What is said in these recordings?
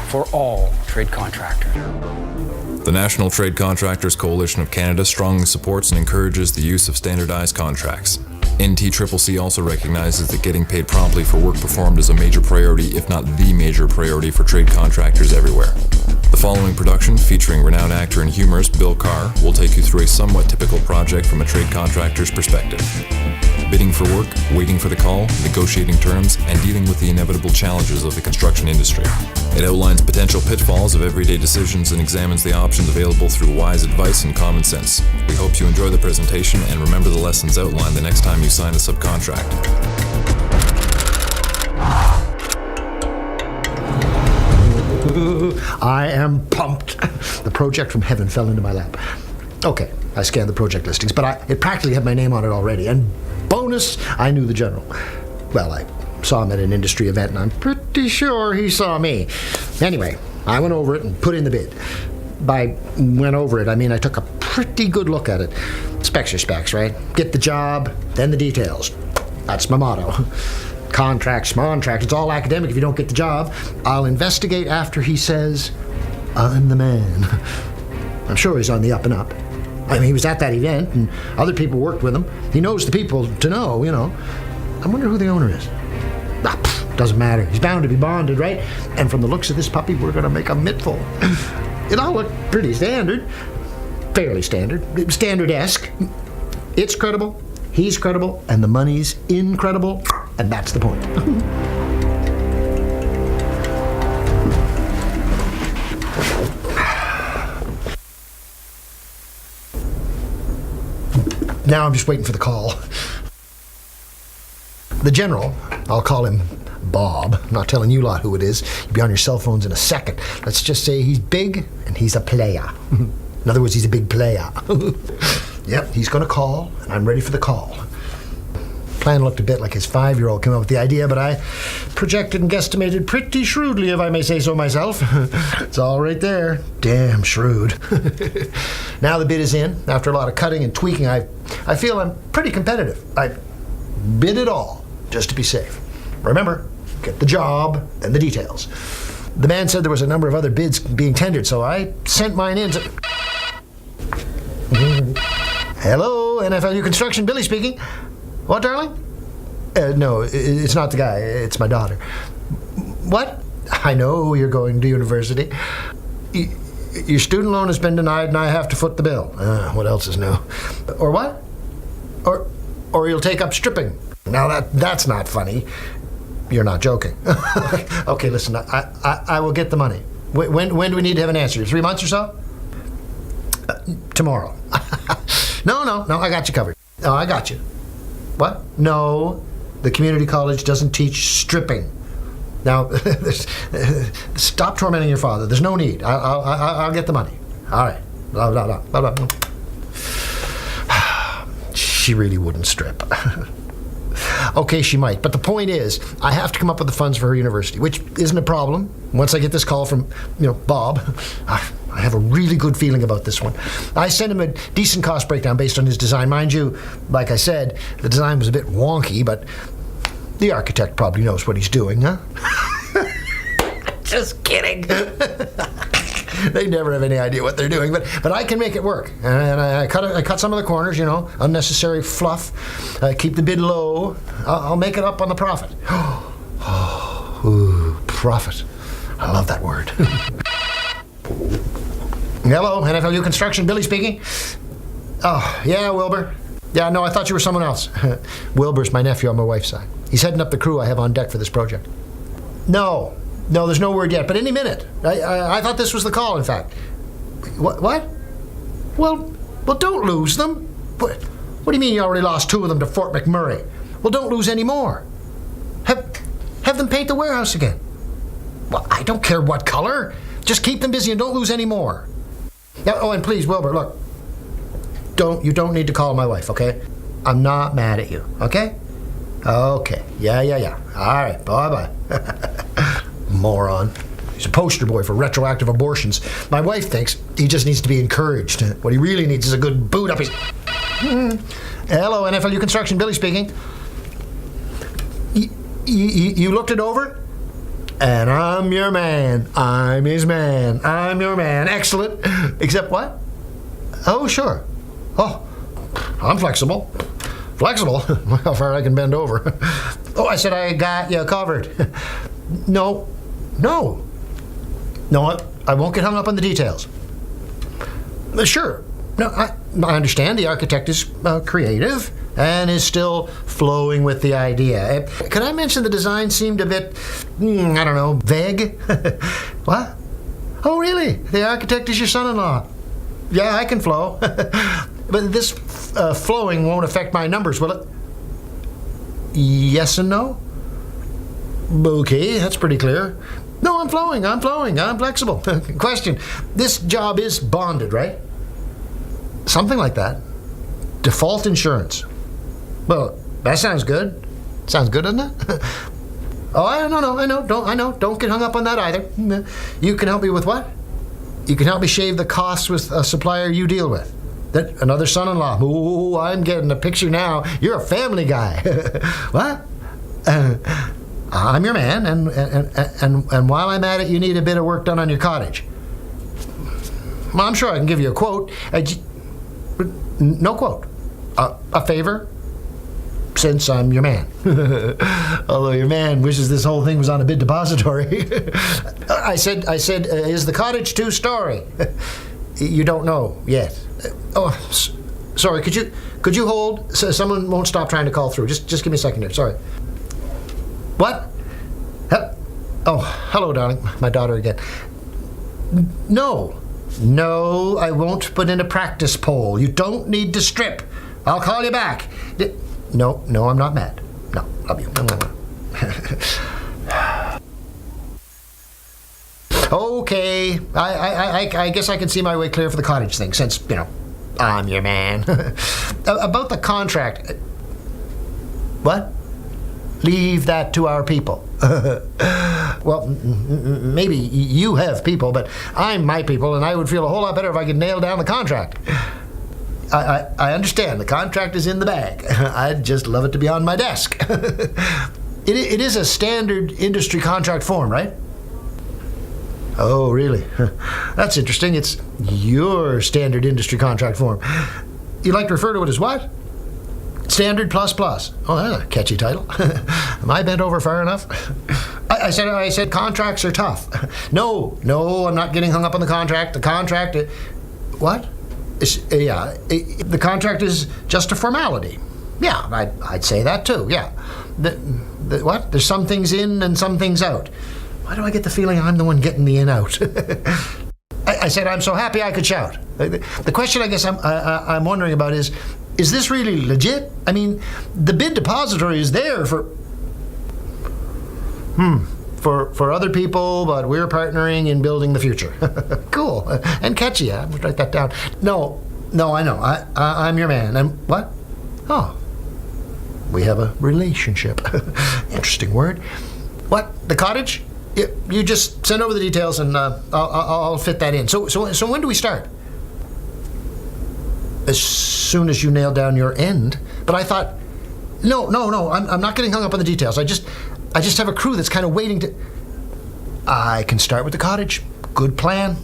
for all trade contractors. The National Trade Contractors Coalition of Canada strongly supports and encourages the use of standardized contracts. NTCCC also recognizes that getting paid promptly for work performed is a major priority, if not the major priority, for trade contractors everywhere. The following production, featuring renowned actor and humorist Bill Carr, will take you through a somewhat typical project from a trade contractor's perspective. Bidding for work, waiting for the call, negotiating terms, and dealing with the inevitable challenges of the construction industry. It outlines potential pitfalls of everyday decisions and examines the options available through wise advice and common sense. We hope you enjoy the presentation and remember the lessons outlined the next time you sign a subcontract. I am pumped. The project from heaven fell into my lap. Okay, I scanned the project listings, but it practically had my name on it already. And bonus, I knew the general. Well, I saw him at an industry event, and I'm pretty sure he saw me. Anyway, I went over it and put in the bid. By went over it, I mean I took a pretty good look at it. Specs are specs, right? Get the job, then the details. That's my motto. Contract, schmontract, it's all academic if you don't get the job. I'll investigate after he says, I'm the man. I'm sure he's on the up and up. I mean, he was at that event, and other people worked with him. He knows the people to know, you know. I wonder who the owner is. Doesn't matter. He's bound to be bonded, right? And from the looks of this puppy, we're going to make a mittful. It all looked pretty standard. Fairly standard. Standard-esque. It's credible, he's credible, and the money's incredible, and that's the point. Now I'm just waiting for the call. The general, I'll call him Bob. I'm not telling you lot who it is. You'll be on your cell phones in a second. Let's just say he's big and he's a player. In other words, he's a big player. Yep, he's going to call, and I'm ready for the call. Plan looked a bit like his 5-year-old came up with the idea, but I projected and guesstimated pretty shrewdly, if I may say so myself. It's all right there. Damn shrewd. Now the bid is in. After a lot of cutting and tweaking, I feel I'm pretty competitive. I bid it all, just to be safe. Remember, get the job, then the details. The man said there was a number of other bids being tendered, so I sent mine in to... Hello, NFLU Construction, Billy speaking. What, darling? No, it's not the guy. It's my daughter. What? I know you're going to university. Your student loan has been denied and I have to foot the bill. What else is new? Or what? Or you'll take up stripping. Now that's not funny. You're not joking. Okay, listen, I will get the money. When do we need to have an answer? 3 months or so? Tomorrow. No, I got you covered. Oh, I got you. What? No, the community college doesn't teach stripping. Now, stop tormenting your father. There's no need. I'll get the money. All right. Blah, blah, blah, blah, blah. She really wouldn't strip. Okay, she might. But the point is, I have to come up with the funds for her university, which isn't a problem. Once I get this call from, Bob, I have a really good feeling about this one. I sent him a decent cost breakdown based on his design. Mind you, like I said, the design was a bit wonky, but the architect probably knows what he's doing, huh? Just kidding. They never have any idea what they're doing, but I can make it work. And I cut some of the corners, unnecessary fluff. Keep the bid low. I'll make it up on the profit. Ooh, profit. I love that word. Hello, NFLU Construction, Billy speaking. Oh, yeah, Wilbur. Yeah, no, I thought you were someone else. Wilbur's my nephew on my wife's side. He's heading up the crew I have on deck for this project. No, there's no word yet, but any minute. I thought this was the call, in fact. What? Well, don't lose them. What do you mean you already lost 2 of them to Fort McMurray? Well, don't lose any more. Have them paint the warehouse again. Well, I don't care what color. Just keep them busy and don't lose any more. Oh, and please, Wilbur, look. You don't need to call my wife, okay? I'm not mad at you, okay? Okay, yeah. All right, bye-bye. Moron. He's a poster boy for retroactive abortions. My wife thinks he just needs to be encouraged. What he really needs is a good boot up his... Hello, NFLU Construction, Billy speaking. You looked it over? And I'm your man. I'm his man. I'm your man. Excellent. Except what? Oh, sure. Oh, I'm flexible. Flexible? How far I can bend over. Oh, I said I got you covered. No. I won't get hung up on the details. Sure. No, I understand the architect is creative and is still flowing with the idea. Could I mention the design seemed a bit, I don't know, vague? What? Oh, really? The architect is your son-in-law. Yeah, I can flow. But this flowing won't affect my numbers, will it? Yes and no? Okay, that's pretty clear. No, I'm flowing, I'm flexible. Question, this job is bonded, right? Something like that. Default insurance. Well, that sounds good. Sounds good, doesn't it? Oh, I know. Don't get hung up on that either. You can help me with what? You can help me shave the costs with a supplier you deal with. That another son-in-law. Ooh, I'm getting a picture now. You're a family guy. What? I'm your man, and while I'm at it, you need a bit of work done on your cottage. Well, I'm sure I can give you a quote. No quote. A favor, since I'm your man. Although your man wishes this whole thing was on a bid depository. I said, is the cottage 2-story? You don't know yet. Sorry. Could you hold? Someone won't stop trying to call through. Just give me a second here. Sorry. What? Oh, hello, darling. My daughter again. No, I won't put in a practice poll. You don't need to strip. I'll call you back. No, I'm not mad. No, love you. Okay, I guess I can see my way clear for the cottage thing, since, I'm your man. About the contract. What? Leave that to our people. Well, maybe you have people, but I'm my people, and I would feel a whole lot better if I could nail down the contract. I understand. The contract is in the bag. I'd just love it to be on my desk. It is a standard industry contract form, right? Oh, really? That's interesting. It's your standard industry contract form. You like to refer to it as what? Standard plus plus. Oh, that's a catchy title. Am I bent over far enough? I said contracts are tough. No, I'm not getting hung up on the contract. The contract, what? The contract is just a formality. Yeah, I'd say that too. Yeah. What? There's some things in and some things out. Why do I get the feeling I'm the one getting the in out? I said I'm so happy I could shout. The question I guess I'm wondering about is this really legit? I mean, the bid depository is there for other people, but we're partnering in building the future. Cool and catchy. I'm gonna write that down. No, I know. I'm your man. And what? Oh, we have a relationship. Interesting word. What? The cottage? You just send over the details, and I'll fit that in. So when do we start? As soon as you nail down your end. But I thought, no. I'm not getting hung up on the details. I just have a crew that's kind of waiting to. I can start with the cottage. Good plan.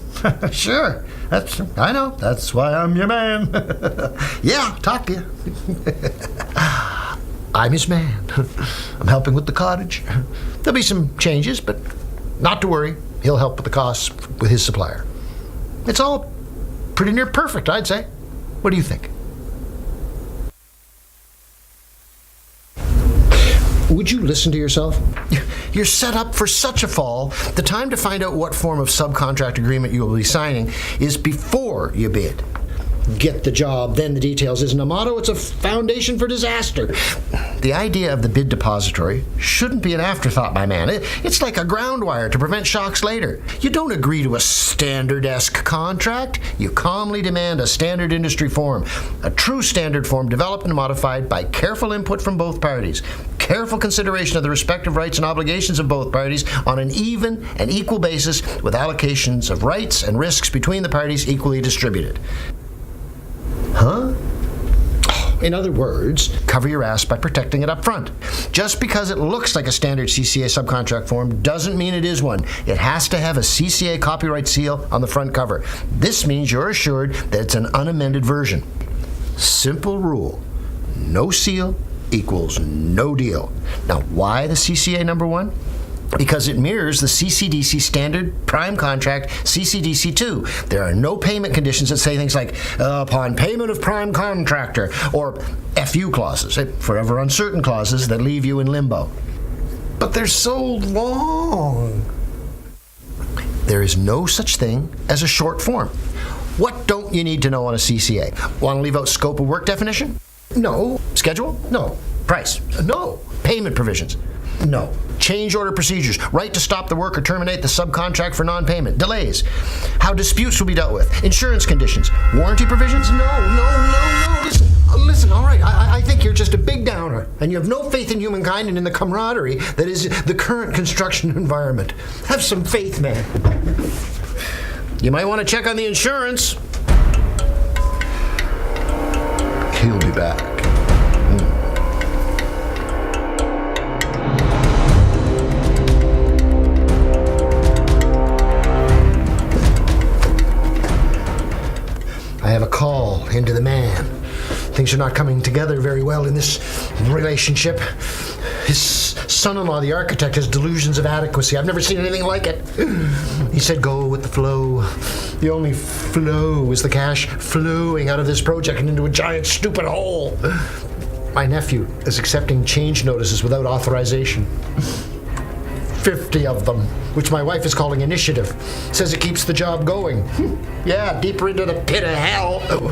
Sure. I know. That's why I'm your man. Yeah, talk to you. I'm his man. I'm helping with the cottage. There'll be some changes, but not to worry. He'll help with the costs with his supplier. It's all pretty near perfect, I'd say. What do you think? Would you listen to yourself? You're set up for such a fall. The time to find out what form of subcontract agreement you will be signing is before you bid. Get the job, then the details isn't a motto, it's a foundation for disaster. The idea of the bid depository shouldn't be an afterthought, my man. It's like a ground wire to prevent shocks later. You don't agree to a standard-esque contract. You calmly demand a standard industry form. A true standard form developed and modified by careful input from both parties. Careful consideration of the respective rights and obligations of both parties on an even and equal basis with allocations of rights and risks between the parties equally distributed. Huh? In other words, cover your ass by protecting it up front. Just because it looks like a standard CCA subcontract form doesn't mean it is one. It has to have a CCA copyright seal on the front cover. This means you're assured that it's an unamended version. Simple rule. No seal equals no deal. Now, why the CCA number 1? Because it mirrors the CCDC standard prime contract CCDC 2. There are no payment conditions that say things like, upon payment of prime contractor, or FU clauses, forever uncertain clauses that leave you in limbo. But they're so long. There is no such thing as a short form. What don't you need to know on a CCA? Want to leave out scope of work definition? No. Schedule? No. Price? No. Payment provisions? No. Change order procedures, right to stop the work or terminate the subcontract for non-payment, delays, how disputes will be dealt with, insurance conditions, warranty provisions? No. Listen, all right, I think you're just a big downer, and you have no faith in humankind and in the camaraderie that is the current construction environment. Have some faith, man. You might want to check on the insurance. He'll be back. I have a call into the man. Things are not coming together very well in this relationship. His son-in-law, the architect, has delusions of adequacy. I've never seen anything like it. He said, go with the flow. The only flow is the cash flowing out of this project and into a giant stupid hole. My nephew is accepting change notices without authorization. 50 of them, which my wife is calling initiative. Says it keeps the job going. Yeah, deeper into the pit of hell. Oh.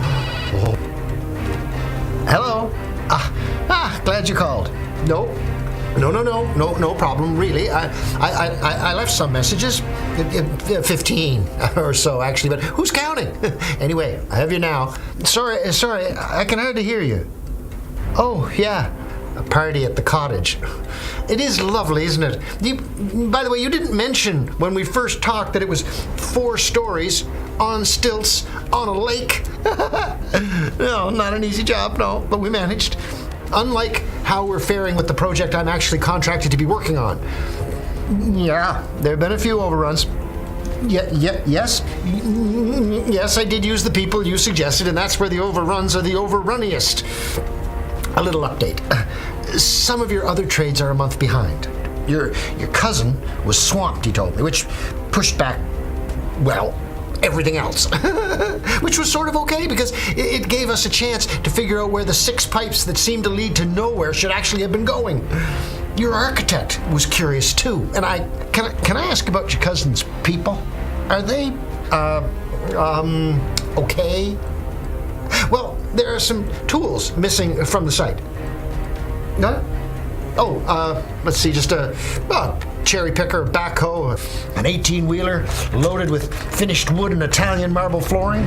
Hello? Glad you called. No problem, really. I left some messages, 15 or so actually, but who's counting? Anyway, I have you now. Sorry, I can hardly hear you. Oh, yeah. A party at the cottage. It is lovely, isn't it? By the way, you didn't mention when we first talked that it was 4 stories, on stilts, on a lake. No, not an easy job, no, but we managed. Unlike how we're faring with the project I'm actually contracted to be working on. Yeah, there have been a few overruns. Yes, I did use the people you suggested, and that's where the overruns are the overrunniest. A little update. Some of your other trades are a month behind. Your cousin was swamped, he told me, which pushed back, well, everything else. Which was sort of okay because it gave us a chance to figure out where the 6 pipes that seemed to lead to nowhere should actually have been going. Your architect was curious too, and can I ask about your cousin's people? Are they okay? Well, there are some tools missing from the site. No? Oh, let's see, just a cherry picker, backhoe, an 18-wheeler loaded with finished wood and Italian marble flooring.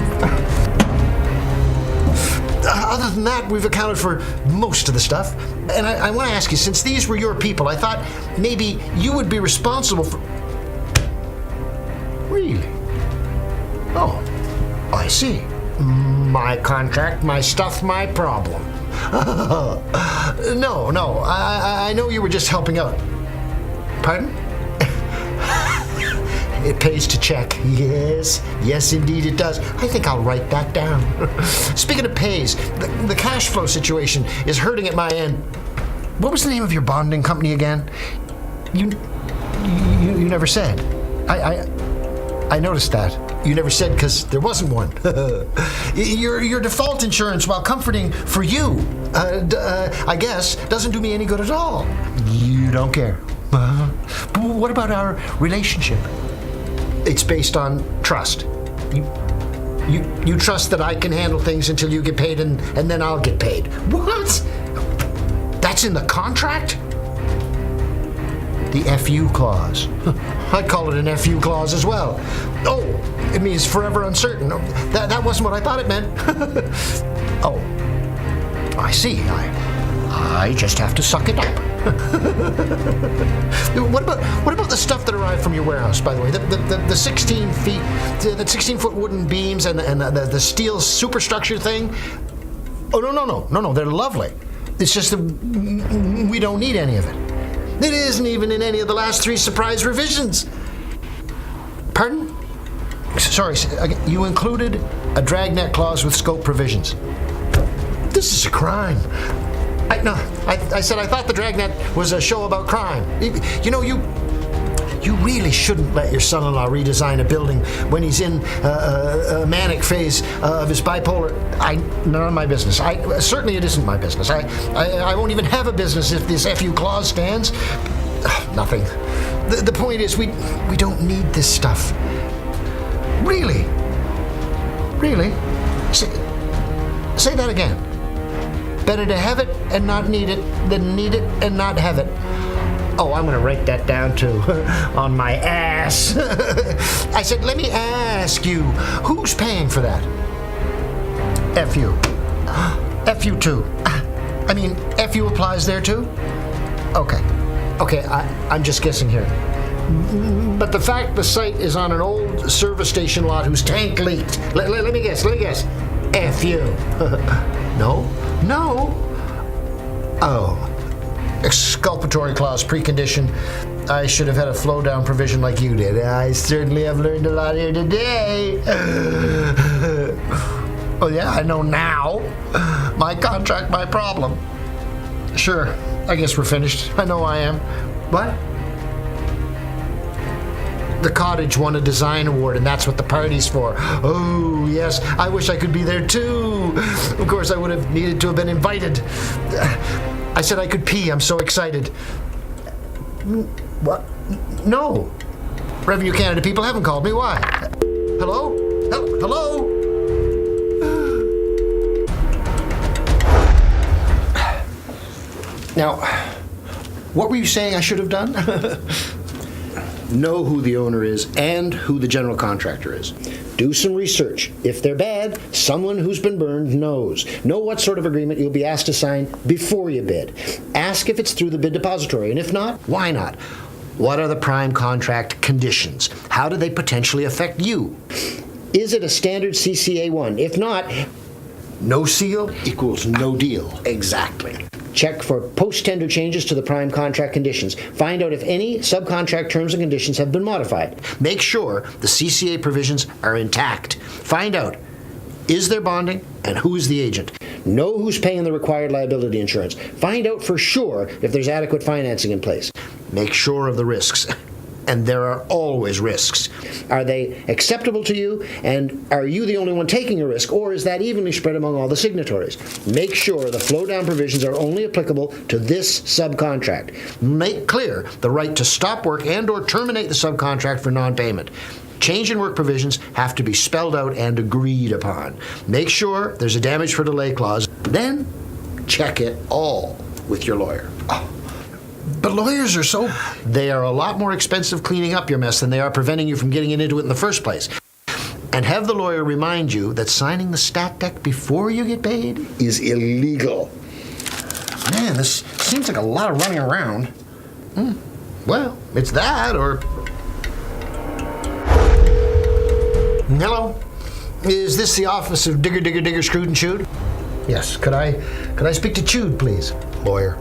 Other than that, we've accounted for most of the stuff. And I want to ask you, since these were your people, I thought maybe you would be responsible for... Really? Oh, I see. My contract, my stuff, my problem. No, I know you were just helping out. Pardon? It pays to check. Yes, indeed it does. I think I'll write that down. Speaking of pays, the cash flow situation is hurting at my end. What was the name of your bonding company again? You never said. I noticed that. You never said because there wasn't one. Your default insurance, while comforting for you, I guess, doesn't do me any good at all. You don't care. But what about our relationship? It's based on trust. You trust that I can handle things until you get paid and then I'll get paid. What? That's in the contract? The FU clause. I'd call it an FU clause as well. Oh, it means forever uncertain. That wasn't what I thought it meant. Oh, I see. I just have to suck it up. What about the stuff that arrived from your warehouse, by the way? The 16 feet, the 16-foot wooden beams and the steel superstructure thing? Oh, no, they're lovely. It's just that we don't need any of it. It isn't even in any of the last 3 surprise revisions. Pardon? Sorry, you included a dragnet clause with scope provisions. This is a crime. I said I thought the dragnet was a show about crime. You know, you really shouldn't let your son-in-law redesign a building when he's in a manic phase of his bipolar. None of my business. Certainly it isn't my business. I won't even have a business if this FU clause stands. Nothing. The point is, we don't need this stuff. Really? Say that again. Better to have it and not need it than need it and not have it. Oh, I'm going to write that down too, on my ass. I said, let me ask you, who's paying for that? FU. FU too. I mean, FU applies there too? Okay, I'm just guessing here. But the fact the site is on an old service station lot whose tank leaked. Let me guess. FU. No. Oh. Exculpatory clause precondition. I should have had a flow down provision like you did. I certainly have learned a lot here today. Oh yeah, I know now. My contract, my problem. Sure, I guess we're finished. I know I am. What? The cottage won a design award, and that's what the party's for. Oh, yes, I wish I could be there too. Of course, I would have needed to have been invited. I said I could pee. I'm so excited. What? No. Revenue Canada people haven't called me. Why? Hello? Hello? Now, what were you saying I should have done? Know who the owner is and who the general contractor is. Do some research. If they're bad, someone who's been burned knows. Know what sort of agreement you'll be asked to sign before you bid. Ask if it's through the bid depository, and if not, why not? What are the prime contract conditions? How do they potentially affect you? Is it a standard CCA1? If not, no seal equals no deal. Exactly. Check for post-tender changes to the prime contract conditions. Find out if any subcontract terms and conditions have been modified. Make sure the CCA provisions are intact. Find out, is there bonding and who is the agent? Know who's paying the required liability insurance. Find out for sure if there's adequate financing in place. Make sure of the risks. And there are always risks. Are they acceptable to you, and are you the only one taking a risk, or is that evenly spread among all the signatories? Make sure the flow-down provisions are only applicable to this subcontract. Make clear the right to stop work and or terminate the subcontract for non-payment. Change in work provisions have to be spelled out and agreed upon. Make sure there's a damage for delay clause. Then check it all with your lawyer. But lawyers are so... They are a lot more expensive cleaning up your mess than they are preventing you from getting into it in the first place. And have the lawyer remind you that signing the stat deck before you get paid is illegal. Man, this seems like a lot of running around. Well, it's that, or... Hello? Is this the office of Digger, Screwed and Chewed? Yes, could I speak to Chewed, please? Lawyer.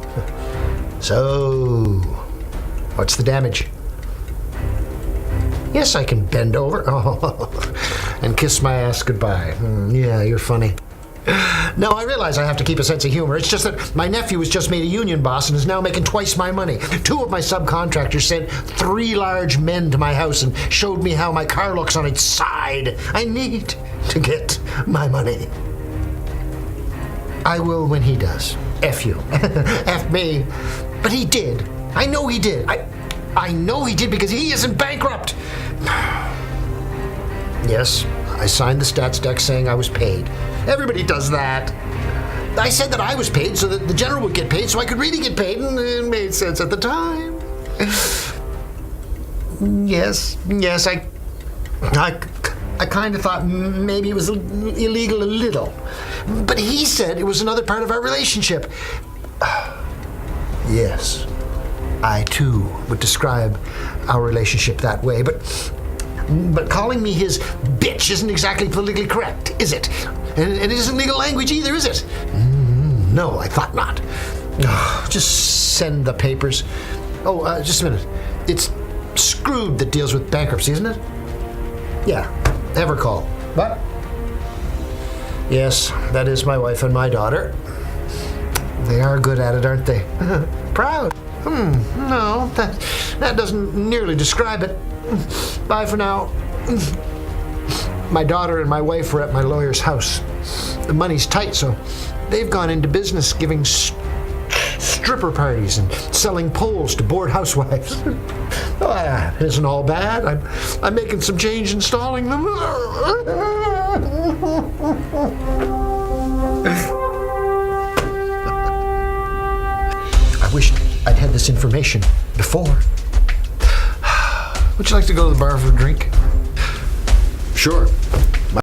So, what's the damage? Yes, I can bend over and kiss my ass goodbye. Yeah, you're funny. No, I realize I have to keep a sense of humor. It's just that my nephew was just made a union boss and is now making twice my money. 2 of my subcontractors sent 3 large men to my house and showed me how my car looks on its side. I need to get my money. I will when he does. F you. F me. But he did. I know he did. I know he did because he isn't bankrupt. Yes, I signed the stats deck saying I was paid. Everybody does that. I said that I was paid so that the general would get paid so I could really get paid, and it made sense at the time. Yes, I kind of thought maybe it was illegal a little. But he said it was another part of our relationship. Yes, I too would describe our relationship that way, but calling me his bitch isn't exactly politically correct, is it? And it isn't legal language either, is it? no, I thought not. Just send the papers. Oh, just a minute. It's Screwed that deals with bankruptcy, isn't it? Yeah, have her call. What? Yes, that is my wife and my daughter. They are good at it, aren't they? Proud? No, that doesn't nearly describe it. Bye for now. My daughter and my wife were at my lawyer's house. The money's tight, so they've gone into business giving stripper parties and selling poles to bored housewives. It isn't all bad. I'm making some change installing them. I wish I'd had this information before. Would you like to go to the bar for a drink? Sure.